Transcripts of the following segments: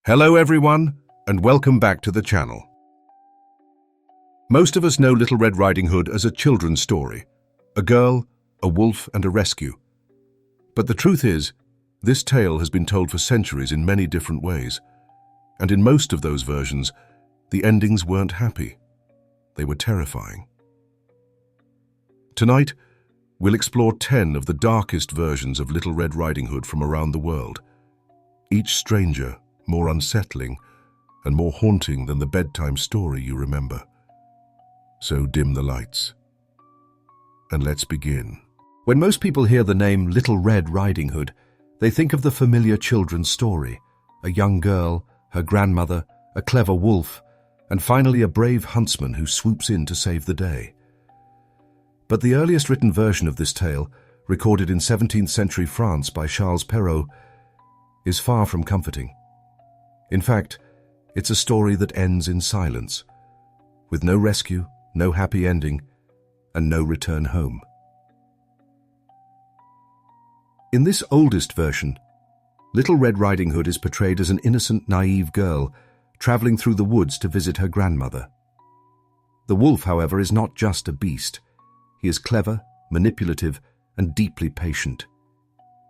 Hello everyone, and welcome back to the channel. Most of us know Little Red Riding Hood as a children's story, a girl, a wolf, and a rescue. But the truth is, this tale has been told for centuries in many different ways, and in most of those versions, the endings weren't happy. They were terrifying. Tonight, we'll explore 10 of the darkest versions of Little Red Riding Hood from around the world, each stranger, more unsettling and more haunting than the bedtime story you remember. So dim the lights, and let's begin. When most people hear the name Little Red Riding Hood, they think of the familiar children's story, a young girl, her grandmother, a clever wolf, and finally a brave huntsman who swoops in to save the day. But the earliest written version of this tale, recorded in 17th century France by Charles Perrault, is far from comforting. In fact, it's a story that ends in silence, with no rescue, no happy ending, and no return home. In this oldest version, Little Red Riding Hood is portrayed as an innocent, naive girl traveling through the woods to visit her grandmother. The wolf, however, is not just a beast. He is clever, manipulative, and deeply patient.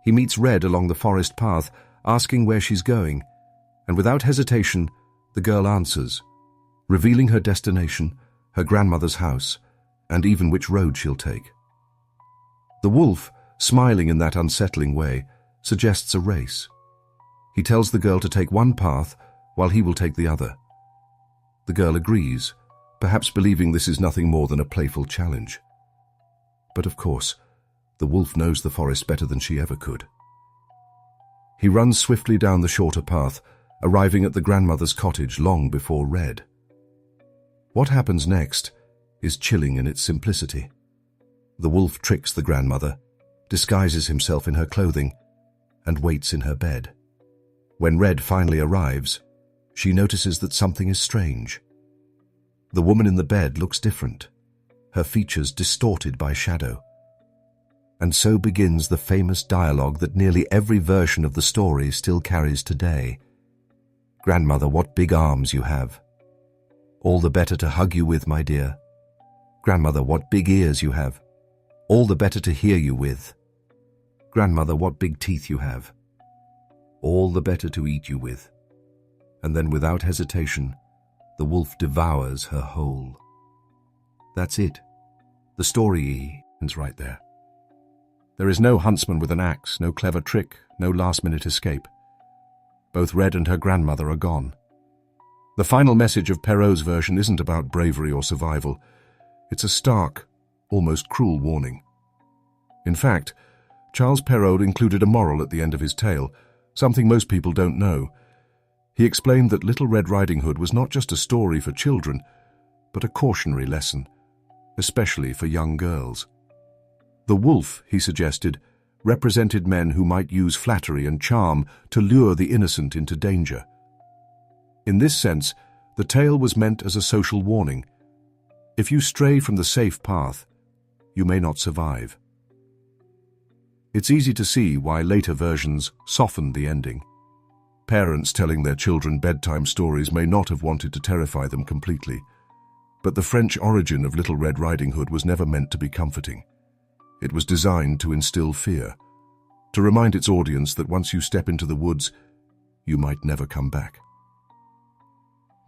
He meets Red along the forest path, asking where she's going, and without hesitation, the girl answers, revealing her destination, her grandmother's house, and even which road she'll take. The wolf, smiling in that unsettling way, suggests a race. He tells the girl to take one path while he will take the other. The girl agrees, perhaps believing this is nothing more than a playful challenge. But of course, the wolf knows the forest better than she ever could. He runs swiftly down the shorter path, arriving at the grandmother's cottage long before Red. What happens next is chilling in its simplicity. The wolf tricks the grandmother, disguises himself in her clothing, and waits in her bed. When Red finally arrives, she notices that something is strange. The woman in the bed looks different, her features distorted by shadow. And so begins the famous dialogue that nearly every version of the story still carries today. "Grandmother, what big arms you have. All the better to hug you with, my dear. Grandmother, what big ears you have. All the better to hear you with. Grandmother, what big teeth you have. All the better to eat you with." And then without hesitation, the wolf devours her whole. That's it. The story ends right there. There is no huntsman with an axe, no clever trick, no last-minute escape. Both Red and her grandmother are gone. The final message of Perrault's version isn't about bravery or survival. It's a stark, almost cruel warning. In fact, Charles Perrault included a moral at the end of his tale, something most people don't know. He explained that Little Red Riding Hood was not just a story for children, but a cautionary lesson, especially for young girls. The wolf, he suggested, represented men who might use flattery and charm to lure the innocent into danger. In this sense, the tale was meant as a social warning. If you stray from the safe path, you may not survive. It's easy to see why later versions softened the ending. Parents telling their children bedtime stories may not have wanted to terrify them completely, but the French origin of Little Red Riding Hood was never meant to be comforting. It was designed to instill fear, to remind its audience that once you step into the woods, you might never come back.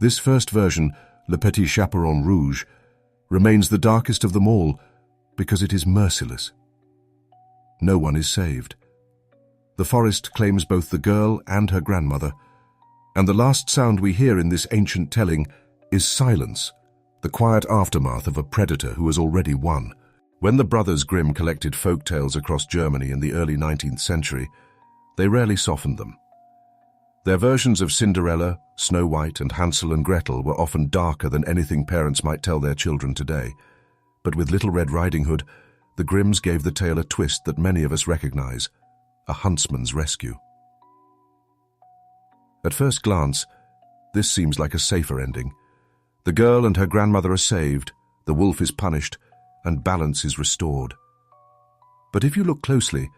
This first version, Le Petit Chaperon Rouge, remains the darkest of them all because it is merciless. No one is saved. The forest claims both the girl and her grandmother, and the last sound we hear in this ancient telling is silence, the quiet aftermath of a predator who has already won. When the Brothers Grimm collected folk tales across Germany in the early 19th century, they rarely softened them. Their versions of Cinderella, Snow White, and Hansel and Gretel were often darker than anything parents might tell their children today. But with Little Red Riding Hood, the Grimms gave the tale a twist that many of us recognize: a huntsman's rescue. At first glance, this seems like a safer ending. The girl and her grandmother are saved, the wolf is punished, and balance is restored. But if you look closely,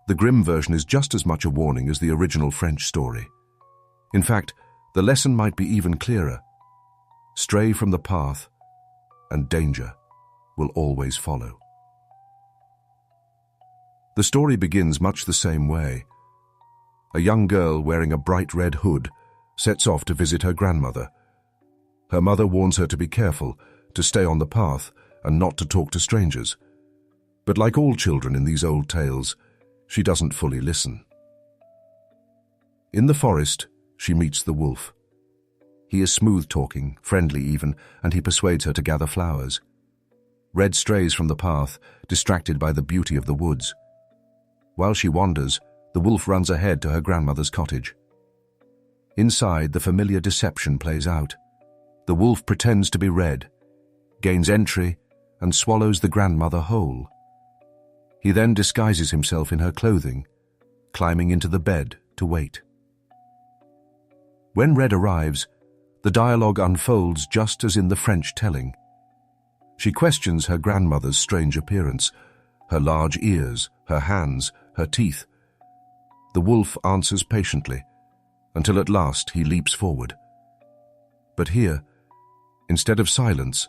the Grimm version is just as much a warning as the original French story. In fact, The lesson might be even clearer. Stray from the path, and danger will always follow. The story begins much the same way. A young girl wearing a bright red hood sets off to visit her grandmother. Her mother warns her to be careful, to stay on the path, and not to talk to strangers. But like all children in these old tales, she doesn't fully listen. In the forest, she meets the wolf. He is smooth-talking, friendly even, and he persuades her to gather flowers. Red strays from the path, distracted by the beauty of the woods. While she wanders, the wolf runs ahead to her grandmother's cottage. Inside, the familiar deception plays out. The wolf pretends to be Red, gains entry, and swallows the grandmother whole. He then disguises himself in her clothing, climbing into the bed to wait. When Red arrives, the dialogue unfolds just as in the French telling. She questions her grandmother's strange appearance, her large ears, her hands, her teeth. The wolf answers patiently, until at last he leaps forward. But here, instead of silence,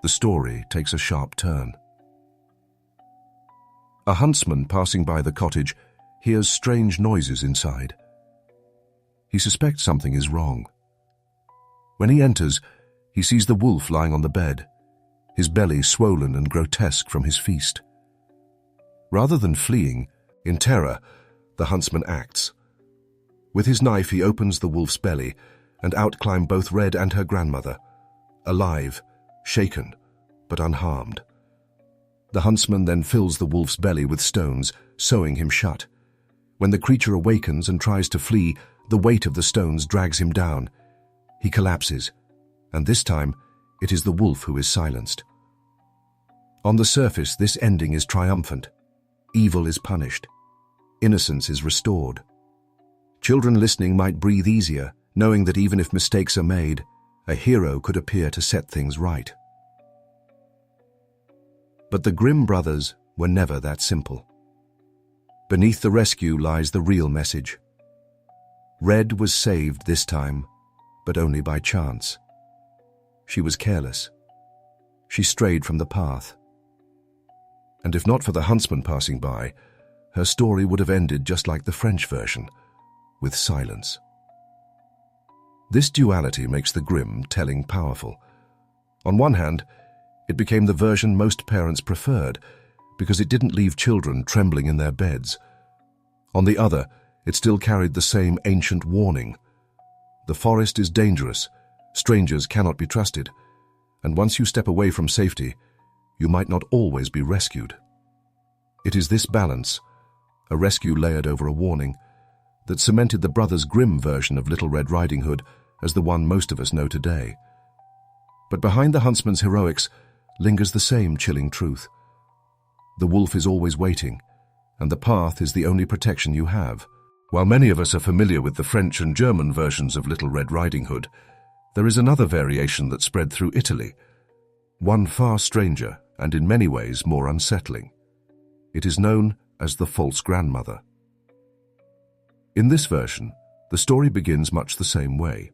the story takes a sharp turn. A huntsman passing by the cottage hears strange noises inside. He suspects something is wrong. When he enters, he sees the wolf lying on the bed, his belly swollen and grotesque from his feast. Rather than fleeing, in terror, the huntsman acts. With his knife he opens the wolf's belly, and out climb both Red and her grandmother, alive, shaken, but unharmed. The huntsman then fills the wolf's belly with stones, sewing him shut. When the creature awakens and tries to flee, the weight of the stones drags him down. He collapses, and this time it is the wolf who is silenced. On the surface, this ending is triumphant. Evil is punished. Innocence is restored. Children listening might breathe easier, knowing that even if mistakes are made, a hero could appear to set things right. But the Grimm brothers were never that simple. Beneath the rescue lies the real message. Red was saved this time, but only by chance. She was careless. She strayed from the path. And if not for the huntsman passing by, her story would have ended just like the French version, with silence. This duality makes the Grimm telling powerful. On one hand, it became the version most parents preferred because it didn't leave children trembling in their beds. On the other, it still carried the same ancient warning. The forest is dangerous, strangers cannot be trusted, and once you step away from safety, you might not always be rescued. It is this balance, a rescue layered over a warning, that cemented the Brothers Grimm version of Little Red Riding Hood as the one most of us know today. But behind the huntsman's heroics lingers the same chilling truth. The wolf is always waiting, and the path is the only protection you have. While many of us are familiar with the French and German versions of Little Red Riding Hood, there is another variation that spread through Italy, one far stranger and in many ways more unsettling. It is known as the false grandmother. In this version, the story begins much the same way.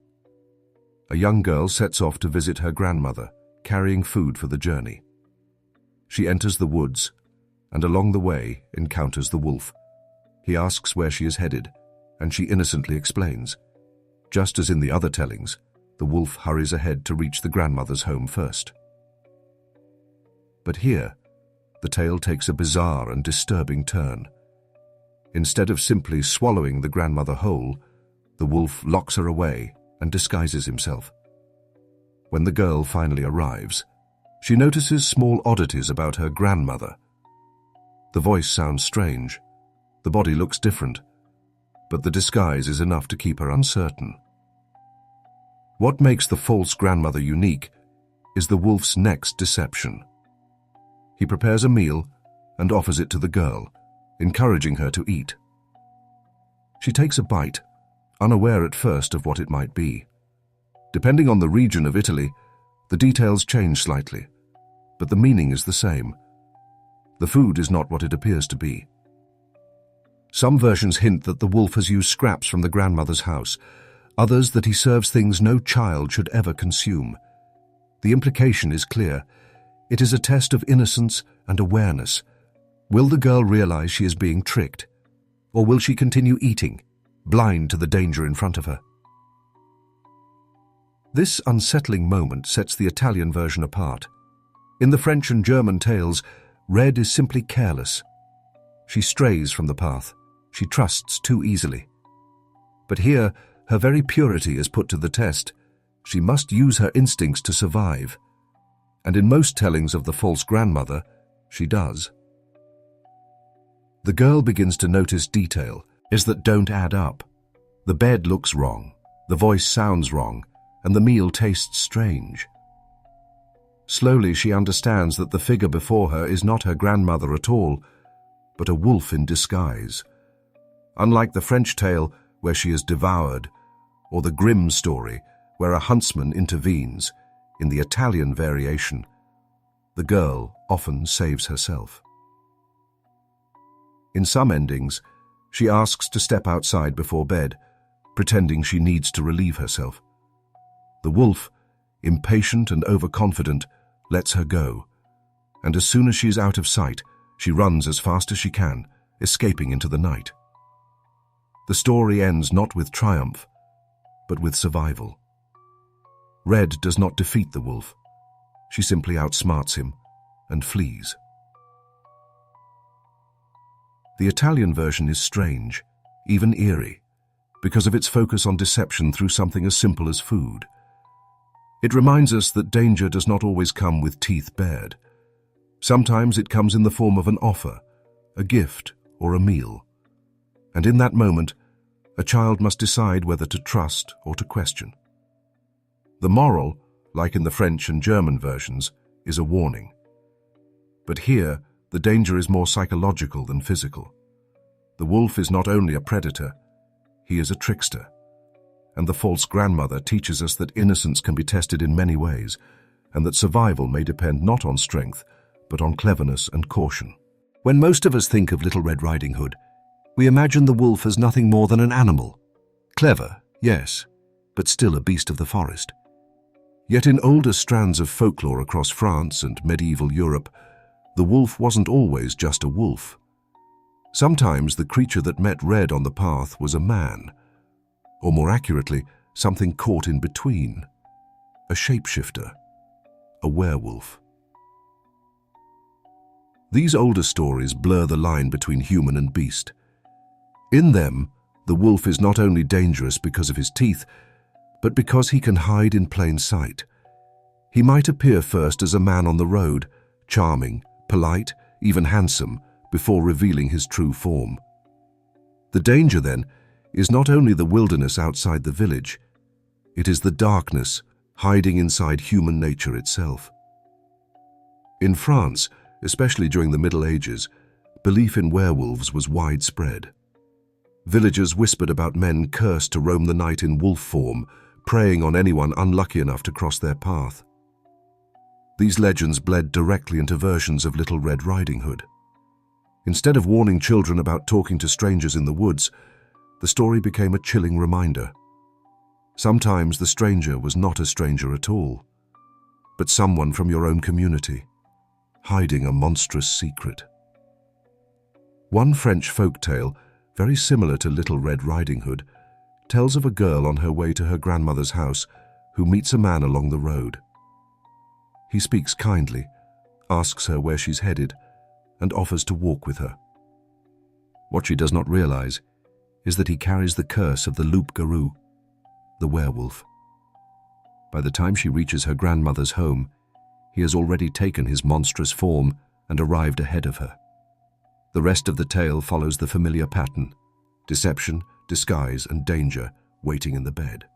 A young girl sets off to visit her grandmother, carrying food for the journey. She enters the woods, and along the way encounters the wolf. He asks where she is headed, and she innocently explains. Just as in the other tellings, the wolf hurries ahead to reach the grandmother's home first. But here, the tale takes a bizarre and disturbing turn. Instead of simply swallowing the grandmother whole, the wolf locks her away and disguises himself. When the girl finally arrives, she notices small oddities about her grandmother. The voice sounds strange, the body looks different, but the disguise is enough to keep her uncertain. What makes the false grandmother unique is the wolf's next deception. He prepares a meal and offers it to the girl, encouraging her to eat. She takes a bite, unaware at first of what it might be. Depending on the region of Italy, the details change slightly, but the meaning is the same. The food is not what it appears to be. Some versions hint that the wolf has used scraps from the grandmother's house. others that he serves things no child should ever consume. The implication is clear. It is a test of innocence and awareness. Will the girl realize she is being tricked? Or will she continue eating, blind to the danger in front of her? This unsettling moment sets the Italian version apart. In the French and German tales, Red is simply careless. She strays from the path. She trusts too easily. But here, her very purity is put to the test. She must use her instincts to survive. And in most tellings of the false grandmother, she does. The girl begins to notice details that don't add up. The bed looks wrong, the voice sounds wrong, and the meal tastes strange. Slowly she understands that the figure before her is not her grandmother at all, but a wolf in disguise. Unlike the French tale, where she is devoured, or the Grimm story, where a huntsman intervenes, in the Italian variation, the girl often saves herself. In some endings, she asks to step outside before bed, pretending she needs to relieve herself. The wolf, impatient and overconfident, lets her go, and as soon as she is out of sight, she runs as fast as she can, escaping into the night. The story ends not with triumph, but with survival. Red does not defeat the wolf. She simply outsmarts him and flees. The Italian version is strange, even eerie, because of its focus on deception through something as simple as food. It reminds us that danger does not always come with teeth bared. Sometimes it comes in the form of an offer, a gift, or a meal. And in that moment, a child must decide whether to trust or to question. The moral, like in the French and German versions, is a warning. But here, the danger is more psychological than physical. The wolf is not only a predator, he is a trickster. And the false grandmother teaches us that innocence can be tested in many ways, and that survival may depend not on strength, but on cleverness and caution. When most of us think of Little Red Riding Hood, we imagine the wolf as nothing more than an animal. Clever, yes, but still a beast of the forest. Yet in older strands of folklore across France and medieval Europe, the wolf wasn't always just a wolf. Sometimes the creature that met Red on the path was a man, or more accurately, something caught in between, a shapeshifter, a werewolf. These older stories blur the line between human and beast. In them, the wolf is not only dangerous because of his teeth, but because he can hide in plain sight. He might appear first as a man on the road, charming, polite, even handsome, before revealing his true form. The danger, then, is not only the wilderness outside the village, it is the darkness hiding inside human nature itself. In France, especially during the Middle Ages, belief in werewolves was widespread. Villagers whispered about men cursed to roam the night in wolf form, preying on anyone unlucky enough to cross their path. These legends bled directly into versions of Little Red Riding Hood. Instead of warning children about talking to strangers in the woods, the story became a chilling reminder. Sometimes the stranger was not a stranger at all, but someone from your own community, hiding a monstrous secret. One French folk tale, very similar to Little Red Riding Hood, tells of a girl on her way to her grandmother's house who meets a man along the road. He speaks kindly, asks her where she's headed, and offers to walk with her. What she does not realize is that he carries the curse of the loup-garou, the werewolf. By the time she reaches her grandmother's home, he has already taken his monstrous form and arrived ahead of her. The rest of the tale follows the familiar pattern: deception, disguise, and danger waiting in the bed.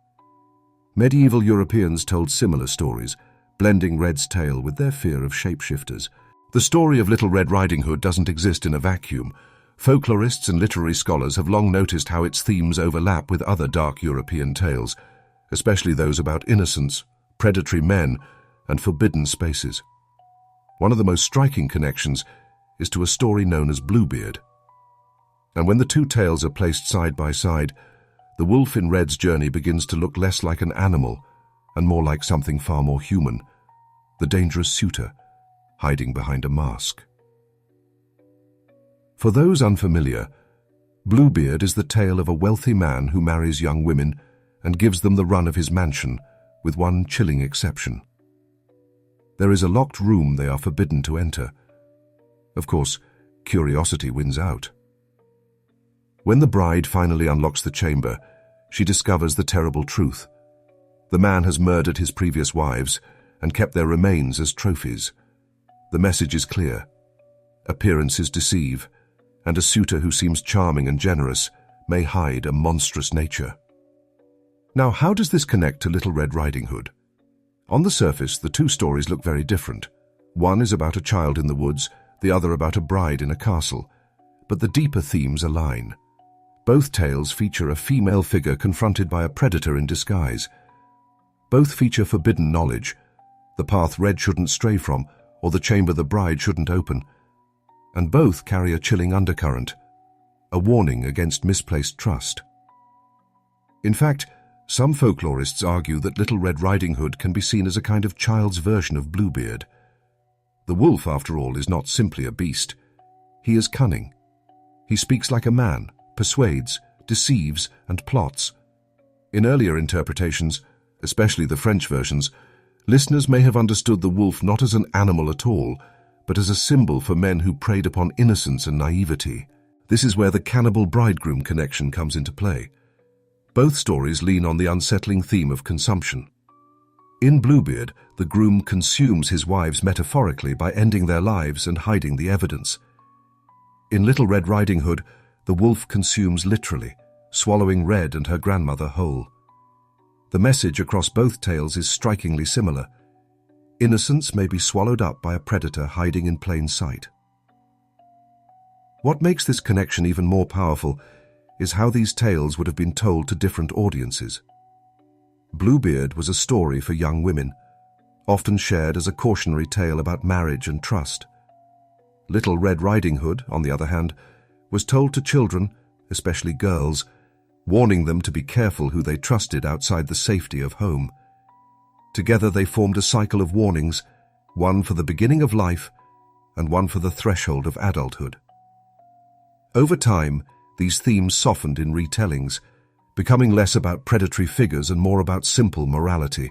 Medieval Europeans told similar stories, blending Red's tale with their fear of shapeshifters. The story of Little Red Riding Hood doesn't exist in a vacuum. Folklorists and literary scholars have long noticed how its themes overlap with other dark European tales, especially those about innocence, predatory men, and forbidden spaces. One of the most striking connections is to a story known as Bluebeard. And when the two tales are placed side by side, the wolf in Red's journey begins to look less like an animal and more like something far more human, the dangerous suitor, hiding behind a mask. For those unfamiliar, Bluebeard is the tale of a wealthy man who marries young women and gives them the run of his mansion, with one chilling exception. There is a locked room they are forbidden to enter. Of course, curiosity wins out. When the bride finally unlocks the chamber, she discovers the terrible truth. The man has murdered his previous wives and kept their remains as trophies. The message is clear. Appearances deceive, and a suitor who seems charming and generous may hide a monstrous nature. Now, how does this connect to Little Red Riding Hood? On the surface, the two stories look very different. One is about a child in the woods, the other about a bride in a castle. But the deeper themes align. Both tales feature a female figure confronted by a predator in disguise. Both feature forbidden knowledge, the path Red shouldn't stray from, or the chamber the bride shouldn't open. And both carry a chilling undercurrent, a warning against misplaced trust. In fact, some folklorists argue that Little Red Riding Hood can be seen as a kind of child's version of Bluebeard. The wolf, after all, is not simply a beast. He is cunning. He speaks like a man, persuades, deceives, and plots. In earlier interpretations, especially the French versions, listeners may have understood the wolf not as an animal at all, but as a symbol for men who preyed upon innocence and naivety. This is where the cannibal bridegroom connection comes into play. Both stories lean on the unsettling theme of consumption. In Bluebeard, the groom consumes his wives metaphorically by ending their lives and hiding the evidence. In Little Red Riding Hood, the wolf consumes literally, swallowing Red and her grandmother whole. The message across both tales is strikingly similar. Innocence may be swallowed up by a predator hiding in plain sight. What makes this connection even more powerful is how these tales would have been told to different audiences. Bluebeard was a story for young women, often shared as a cautionary tale about marriage and trust. Little Red Riding Hood, on the other hand, was told to children, especially girls, warning them to be careful who they trusted outside the safety of home. Together they formed a cycle of warnings, one for the beginning of life and one for the threshold of adulthood. Over time, these themes softened in retellings, becoming less about predatory figures and more about simple morality.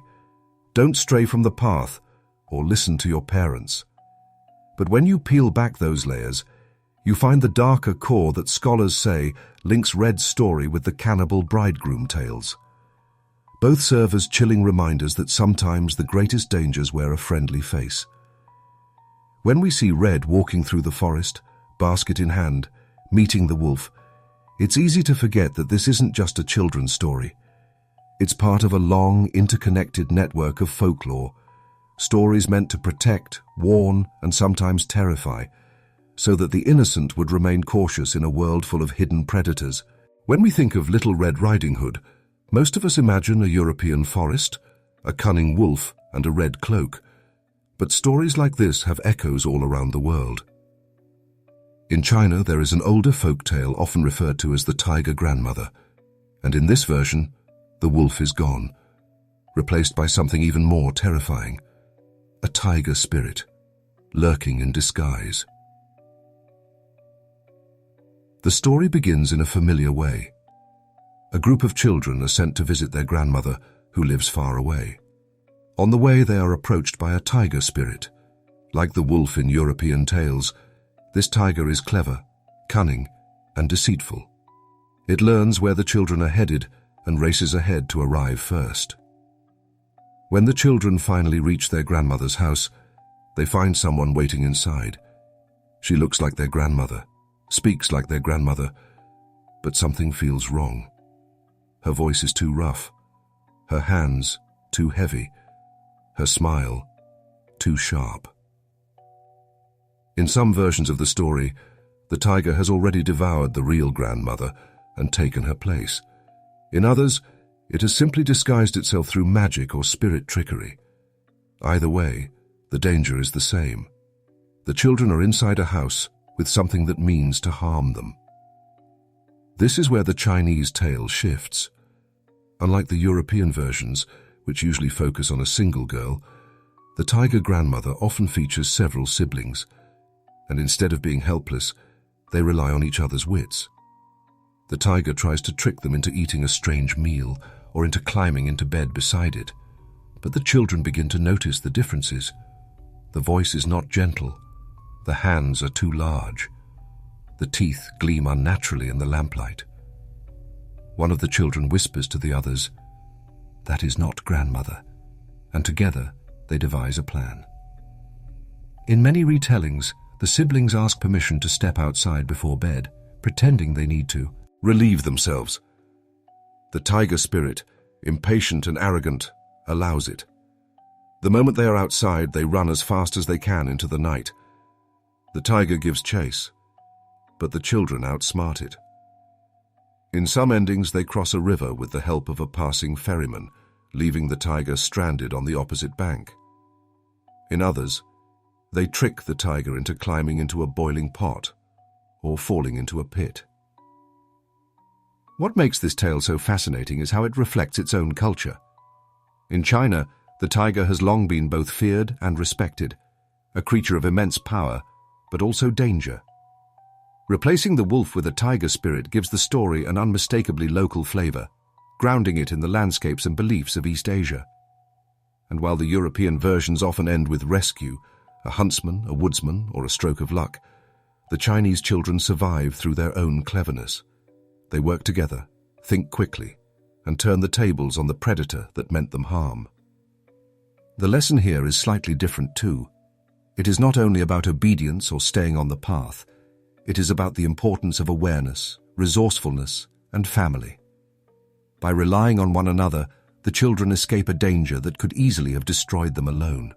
Don't stray from the path or listen to your parents. But when you peel back those layers, you find the darker core that scholars say links Red's story with the cannibal bridegroom tales. Both serve as chilling reminders that sometimes the greatest dangers wear a friendly face. When we see Red walking through the forest, basket in hand, meeting the wolf, it's easy to forget that this isn't just a children's story. It's part of a long, interconnected network of folklore, stories meant to protect, warn, and sometimes terrify, so that the innocent would remain cautious in a world full of hidden predators. When we think of Little Red Riding Hood, most of us imagine a European forest, a cunning wolf, and a red cloak. But stories like this have echoes all around the world. In China, there is an older folk tale often referred to as the tiger grandmother, and in this version, the wolf is gone, replaced by something even more terrifying, a tiger spirit, lurking in disguise. The story begins in a familiar way. A group of children are sent to visit their grandmother, who lives far away. On the way, they are approached by a tiger spirit. Like the wolf in European tales, this tiger is clever, cunning, and deceitful. It learns where the children are headed and races ahead to arrive first. When the children finally reach their grandmother's house, they find someone waiting inside. She looks like their grandmother, speaks like their grandmother, but something feels wrong. Her voice is too rough, her hands too heavy, her smile too sharp. In some versions of the story, the tiger has already devoured the real grandmother and taken her place. In others, it has simply disguised itself through magic or spirit trickery. Either way, the danger is the same. The children are inside a house with something that means to harm them. This is where the Chinese tale shifts. Unlike the European versions, which usually focus on a single girl, the tiger grandmother often features several siblings, and instead of being helpless, they rely on each other's wits. The tiger tries to trick them into eating a strange meal or into climbing into bed beside it, but the children begin to notice the differences. The voice is not gentle, the hands are too large, the teeth gleam unnaturally in the lamplight. One of the children whispers to the others, "That is not grandmother," and together they devise a plan. In many retellings, the siblings ask permission to step outside before bed, pretending they need to relieve themselves. The tiger spirit, impatient and arrogant, allows it. The moment they are outside, they run as fast as they can into the night. The tiger gives chase, but the children outsmart it. In some endings, they cross a river with the help of a passing ferryman, leaving the tiger stranded on the opposite bank. In others, they trick the tiger into climbing into a boiling pot or falling into a pit. What makes this tale so fascinating is how it reflects its own culture. In China, the tiger has long been both feared and respected, a creature of immense power, but also danger. Replacing the wolf with a tiger spirit gives the story an unmistakably local flavor, grounding it in the landscapes and beliefs of East Asia. And while the European versions often end with rescue, a huntsman, a woodsman, or a stroke of luck, the Chinese children survive through their own cleverness. They work together, think quickly, and turn the tables on the predator that meant them harm. The lesson here is slightly different too. It is not only about obedience or staying on the path, it is about the importance of awareness, resourcefulness, and family. By relying on one another, the children escape a danger that could easily have destroyed them alone.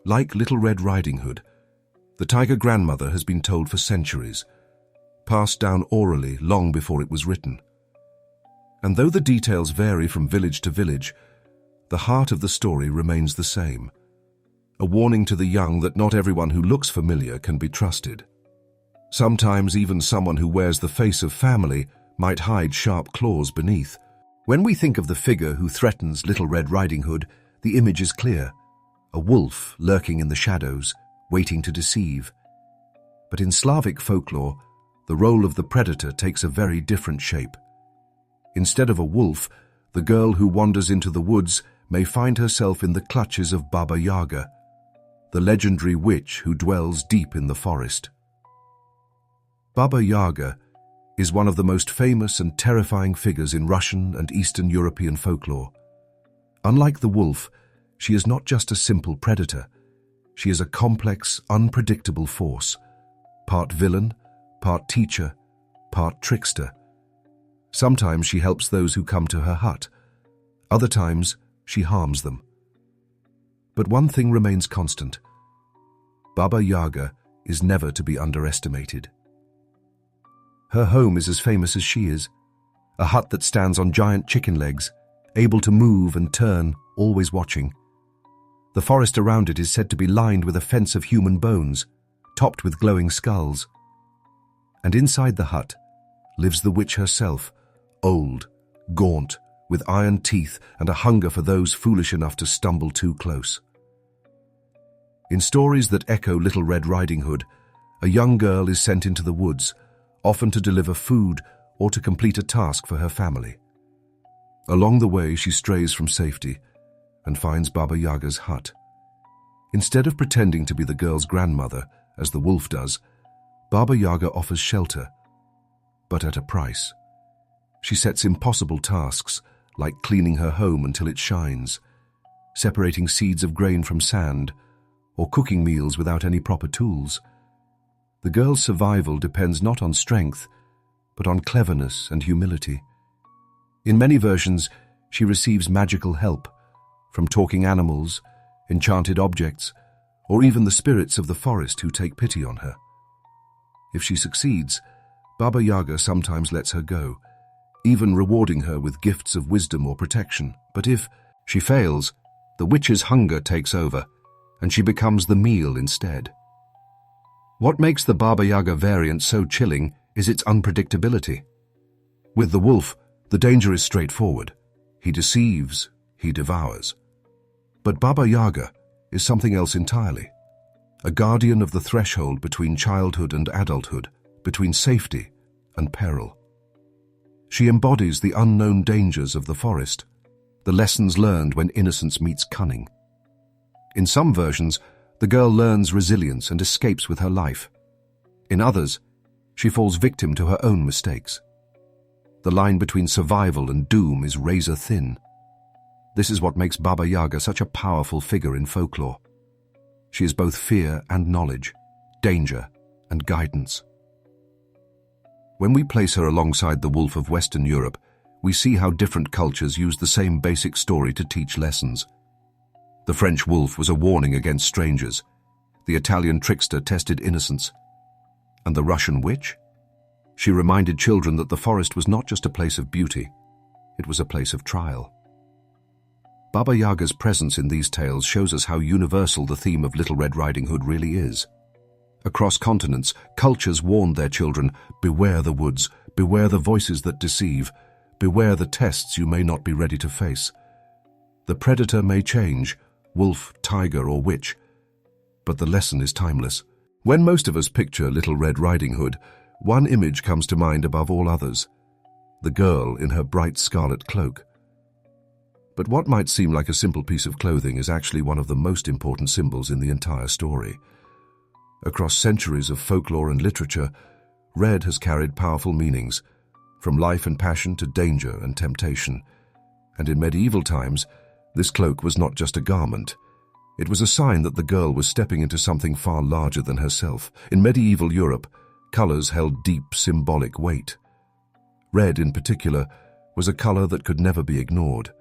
Like Little Red Riding Hood, the tiger grandmother has been told for centuries, passed down orally long before it was written. And though the details vary from village to village, the heart of the story remains the same, a warning to the young that not everyone who looks familiar can be trusted. Sometimes even someone who wears the face of family might hide sharp claws beneath. When we think of the figure who threatens Little Red Riding Hood, the image is clear, a wolf lurking in the shadows, waiting to deceive. But in Slavic folklore, the role of the predator takes a very different shape. Instead of a wolf, the girl who wanders into the woods may find herself in the clutches of Baba Yaga, the legendary witch who dwells deep in the forest. Baba Yaga is one of the most famous and terrifying figures in Russian and Eastern European folklore. Unlike the wolf, she is not just a simple predator. She is a complex, unpredictable force, part villain, part teacher, part trickster. Sometimes she helps those who come to her hut. Other times, she harms them. But one thing remains constant. Baba Yaga is never to be underestimated. Her home is as famous as she is, a hut that stands on giant chicken legs, able to move and turn, always watching. The forest around it is said to be lined with a fence of human bones, topped with glowing skulls. And inside the hut lives the witch herself, old, gaunt, with iron teeth and a hunger for those foolish enough to stumble too close. In stories that echo Little Red Riding Hood, a young girl is sent into the woods, often to deliver food or to complete a task for her family. Along the way, she strays from safety and finds Baba Yaga's hut. Instead of pretending to be the girl's grandmother, as the wolf does, Baba Yaga offers shelter, but at a price. She sets impossible tasks, like cleaning her home until it shines, separating seeds of grain from sand, or cooking meals without any proper tools. The girl's survival depends not on strength, but on cleverness and humility. In many versions, she receives magical help, from talking animals, enchanted objects, or even the spirits of the forest who take pity on her. If she succeeds, Baba Yaga sometimes lets her go, even rewarding her with gifts of wisdom or protection. But if she fails, the witch's hunger takes over, and she becomes the meal instead. What makes the Baba Yaga variant so chilling is its unpredictability. With the wolf, the danger is straightforward. He deceives, he devours. But Baba Yaga is something else entirely. A guardian of the threshold between childhood and adulthood, between safety and peril. She embodies the unknown dangers of the forest, the lessons learned when innocence meets cunning. In some versions, the girl learns resilience and escapes with her life. In others, she falls victim to her own mistakes. The line between survival and doom is razor thin. This is what makes Baba Yaga such a powerful figure in folklore. She is both fear and knowledge, danger and guidance. When we place her alongside the wolf of Western Europe, we see how different cultures use the same basic story to teach lessons. The French wolf was a warning against strangers. The Italian trickster tested innocence. And the Russian witch? She reminded children that the forest was not just a place of beauty, it was a place of trial. Baba Yaga's presence in these tales shows us how universal the theme of Little Red Riding Hood really is. Across continents, cultures warned their children, beware the woods, beware the voices that deceive, beware the tests you may not be ready to face. The predator may change, wolf, tiger, or witch, but the lesson is timeless. When most of us picture Little Red Riding Hood, one image comes to mind above all others: the girl in her bright scarlet cloak. But what might seem like a simple piece of clothing is actually one of the most important symbols in the entire story. Across centuries of folklore and literature, red has carried powerful meanings, from life and passion to danger and temptation. And in medieval times, this cloak was not just a garment. It was a sign that the girl was stepping into something far larger than herself. In medieval Europe, colors held deep symbolic weight. Red, in particular, was a color that could never be ignored.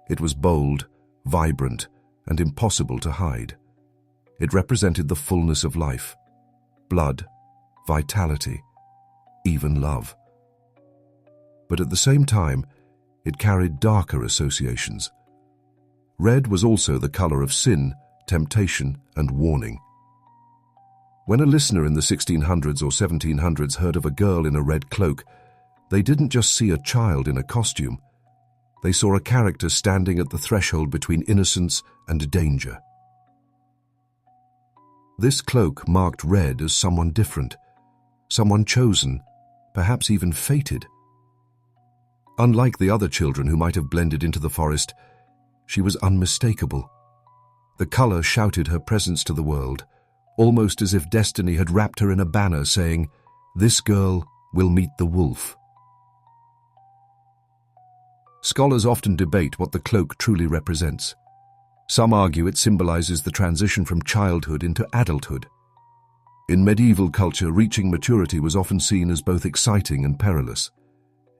It was bold, vibrant, and impossible to hide. It represented the fullness of life, blood, vitality, even love. But at the same time, it carried darker associations. Red was also the color of sin, temptation, and warning. When a listener in the 1600s or 1700s heard of a girl in a red cloak, they didn't just see a child in a costume. They saw a character standing at the threshold between innocence and danger. This cloak marked Red as someone different, someone chosen, perhaps even fated. Unlike the other children who might have blended into the forest, she was unmistakable. The color shouted her presence to the world, almost as if destiny had wrapped her in a banner saying, "This girl will meet the wolf." Scholars often debate what the cloak truly represents. Some argue it symbolizes the transition from childhood into adulthood. In medieval culture, reaching maturity was often seen as both exciting and perilous.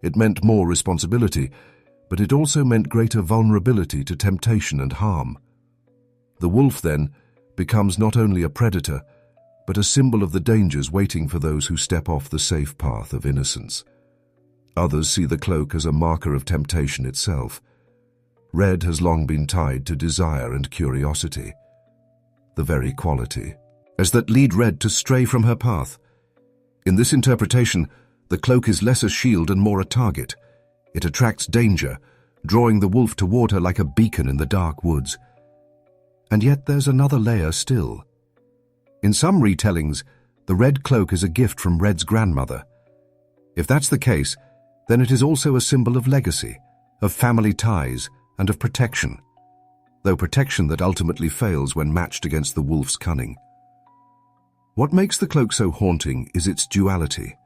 It meant more responsibility, but it also meant greater vulnerability to temptation and harm. The wolf, then, becomes not only a predator, but a symbol of the dangers waiting for those who step off the safe path of innocence. Others see the cloak as a marker of temptation itself. Red has long been tied to desire and curiosity, the very quality as that lead Red to stray from her path. In this interpretation, the cloak is less a shield and more a target. It attracts danger, drawing the wolf toward her like a beacon in the dark woods. And yet there's another layer still. In some retellings, the red cloak is a gift from Red's grandmother. If that's the case, then it is also a symbol of legacy, of family ties, and of protection, though protection that ultimately fails when matched against the wolf's cunning. What makes the cloak so haunting is its duality.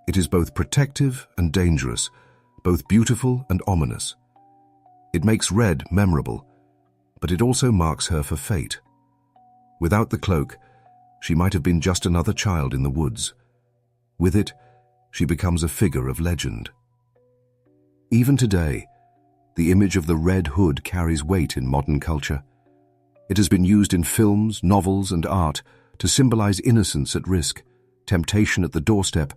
It is both protective and dangerous, both beautiful and ominous. It makes Red memorable, but it also marks her for fate. Without the cloak, she might have been just another child in the woods. With it, she becomes a figure of legend. Even today, the image of the red hood carries weight in modern culture. It has been used in films, novels, and art to symbolize innocence at risk, temptation at the doorstep,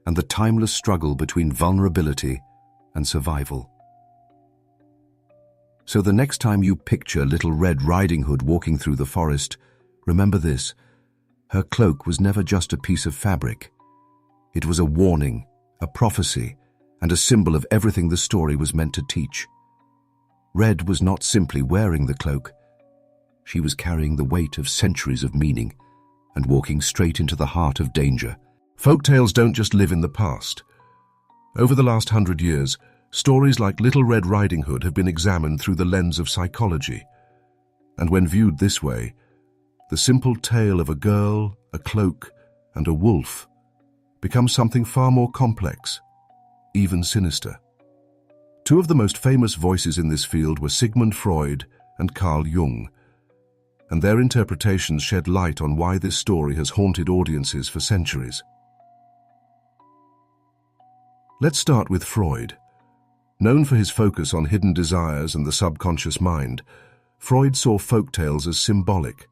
and the timeless struggle between vulnerability and survival. So the next time you picture Little Red Riding Hood walking through the forest, remember this: her cloak was never just a piece of fabric. It was a warning, a prophecy, and a symbol of everything the story was meant to teach. Red was not simply wearing the cloak. She was carrying the weight of centuries of meaning and walking straight into the heart of danger. Folktales don't just live in the past. Over the last 100 years, stories like Little Red Riding Hood have been examined through the lens of psychology. And when viewed this way, the simple tale of a girl, a cloak, and a wolf becomes something far more complex, even sinister. Two of the most famous voices in this field were Sigmund Freud and Carl Jung, and their interpretations shed light on why this story has haunted audiences for centuries. Let's start with Freud. Known for his focus on hidden desires and the subconscious mind, Freud saw folktales as symbolic,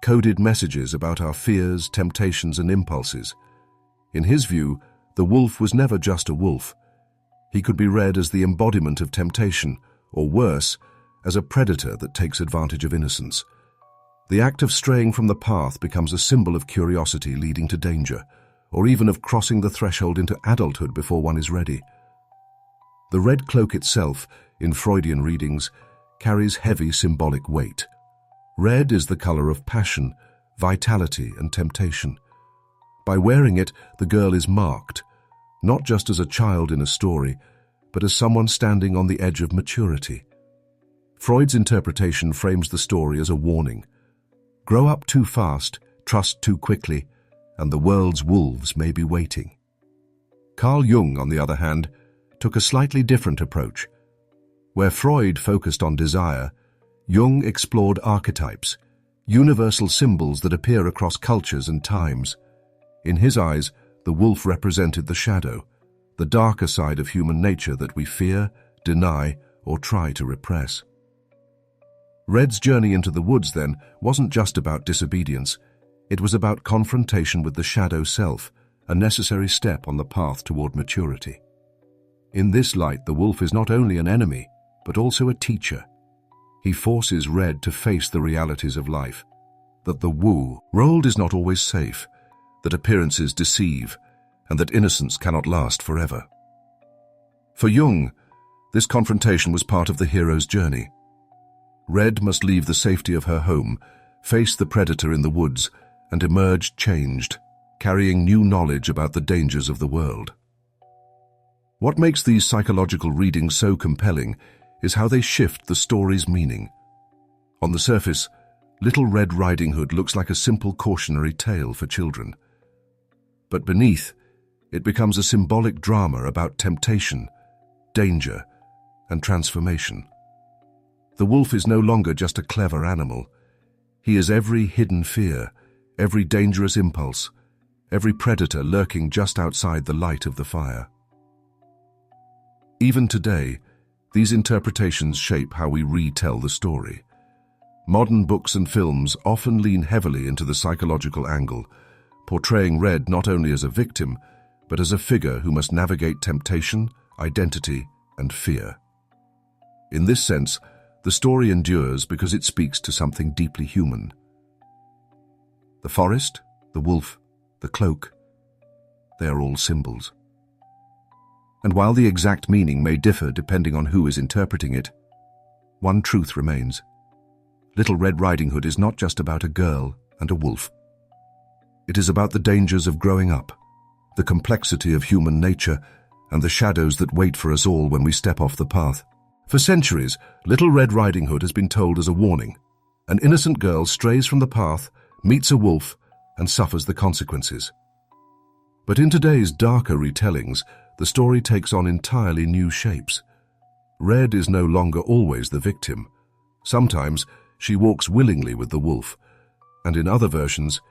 coded messages about our fears, temptations, and impulses. In his view, the wolf was never just a wolf. He could be read as the embodiment of temptation, or worse, as a predator that takes advantage of innocence. The act of straying from the path becomes a symbol of curiosity leading to danger, or even of crossing the threshold into adulthood before one is ready. The red cloak itself, in Freudian readings, carries heavy symbolic weight. Red is the color of passion, vitality, and temptation. By wearing it, the girl is marked, not just as a child in a story, but as someone standing on the edge of maturity. Freud's interpretation frames the story as a warning. Grow up too fast, trust too quickly, and the world's wolves may be waiting. Carl Jung, on the other hand, took a slightly different approach. Where Freud focused on desire, Jung explored archetypes, universal symbols that appear across cultures and times. In his eyes, the wolf represented the shadow, the darker side of human nature that we fear, deny, or try to repress. Red's journey into the woods, then, wasn't just about disobedience. It was about confrontation with the shadow self, a necessary step on the path toward maturity. In this light, the wolf is not only an enemy, but also a teacher. He forces Red to face the realities of life, that the world is not always safe, that appearances deceive, and that innocence cannot last forever. For Jung, this confrontation was part of the hero's journey. Red must leave the safety of her home, face the predator in the woods, and emerge changed, carrying new knowledge about the dangers of the world. What makes these psychological readings so compelling is how they shift the story's meaning. On the surface, Little Red Riding Hood looks like a simple cautionary tale for children. But beneath, it becomes a symbolic drama about temptation, danger, and transformation. The wolf is no longer just a clever animal. He is every hidden fear, every dangerous impulse, every predator lurking just outside the light of the fire. Even today, these interpretations shape how we retell the story. Modern books and films often lean heavily into the psychological angle, portraying Red not only as a victim, but as a figure who must navigate temptation, identity, and fear. In this sense, the story endures because it speaks to something deeply human. The forest, the wolf, the cloak, they are all symbols. And while the exact meaning may differ depending on who is interpreting it, one truth remains. Little Red Riding Hood is not just about a girl and a wolf. It is about the dangers of growing up, the complexity of human nature, and the shadows that wait for us all when we step off the path. For centuries, Little Red Riding Hood has been told as a warning. An innocent girl strays from the path, meets a wolf, and suffers the consequences. But in today's darker retellings, the story takes on entirely new shapes. Red is no longer always the victim. Sometimes she walks willingly with the wolf, and in other versions,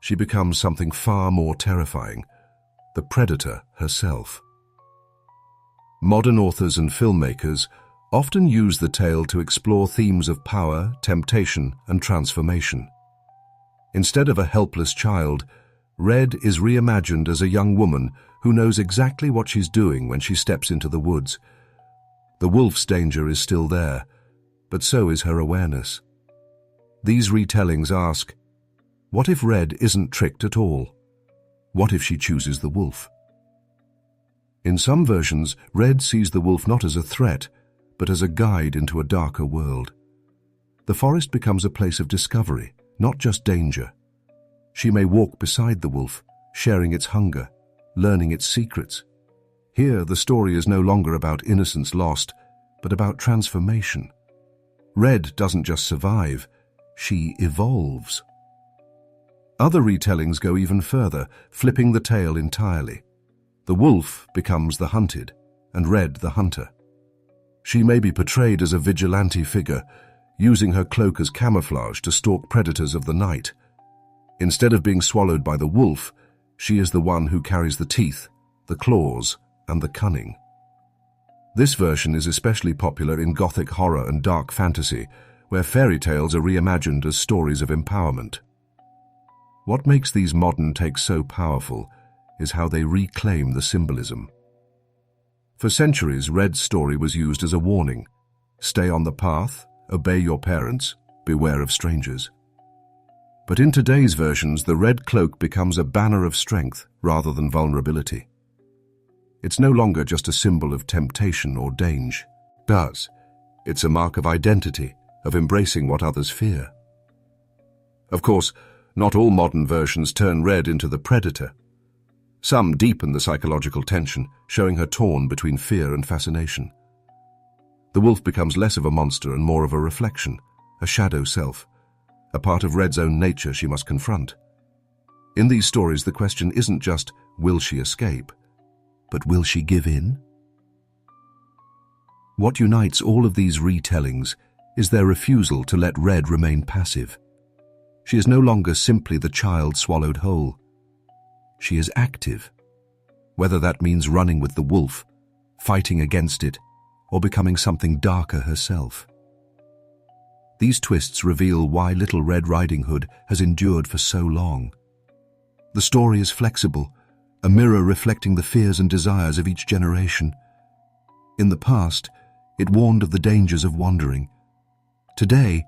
she becomes something far more terrifying, the predator herself. Modern authors and filmmakers often use the tale to explore themes of power, temptation, and transformation. Instead of a helpless child, Red is reimagined as a young woman who knows exactly what she's doing when she steps into the woods. The wolf's danger is still there, but so is her awareness. These retellings ask, what if Red isn't tricked at all? What if she chooses the wolf? In some versions, Red sees the wolf not as a threat, but as a guide into a darker world. The forest becomes a place of discovery, not just danger. She may walk beside the wolf, sharing its hunger, learning its secrets. Here, the story is no longer about innocence lost, but about transformation. Red doesn't just survive, she evolves. Other retellings go even further, flipping the tale entirely. The wolf becomes the hunted, and Red the hunter. She may be portrayed as a vigilante figure, using her cloak as camouflage to stalk predators of the night. Instead of being swallowed by the wolf, she is the one who carries the teeth, the claws, and the cunning. This version is especially popular in gothic horror and dark fantasy, where fairy tales are reimagined as stories of empowerment. What makes these modern takes so powerful is how they reclaim the symbolism. For centuries, Red's story was used as a warning. Stay on the path, obey your parents, beware of strangers. But in today's versions, the red cloak becomes a banner of strength rather than vulnerability. It's no longer just a symbol of temptation or danger. It's a mark of identity, of embracing what others fear. Of course, not all modern versions turn Red into the predator. Some deepen the psychological tension, showing her torn between fear and fascination. The wolf becomes less of a monster and more of a reflection, a shadow self, a part of Red's own nature she must confront. In these stories, the question isn't just, will she escape, but will she give in? What unites all of these retellings is their refusal to let Red remain passive. She is no longer simply the child swallowed whole. She is active, whether that means running with the wolf, fighting against it, or becoming something darker herself. These twists reveal why Little Red Riding Hood has endured for so long. The story is flexible, a mirror reflecting the fears and desires of each generation. In the past, it warned of the dangers of wandering. Today,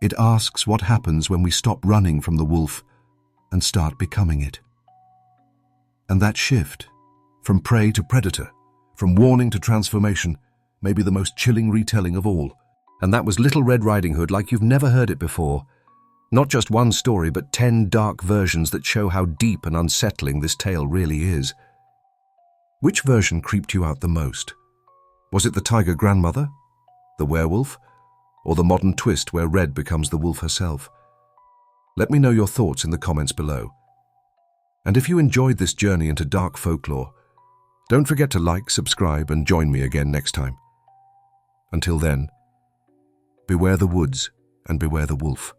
it asks what happens when we stop running from the wolf and start becoming it. And that shift, from prey to predator, from warning to transformation, may be the most chilling retelling of all. And that was Little Red Riding Hood like you've never heard it before. Not just one story, but 10 dark versions that show how deep and unsettling this tale really is. Which version creeped you out the most? Was it the tiger grandmother, the werewolf, or the modern twist where Red becomes the wolf herself? Let me know your thoughts in the comments below. And if you enjoyed this journey into dark folklore, don't forget to like, subscribe, and join me again next time. Until then, beware the woods and beware the wolf.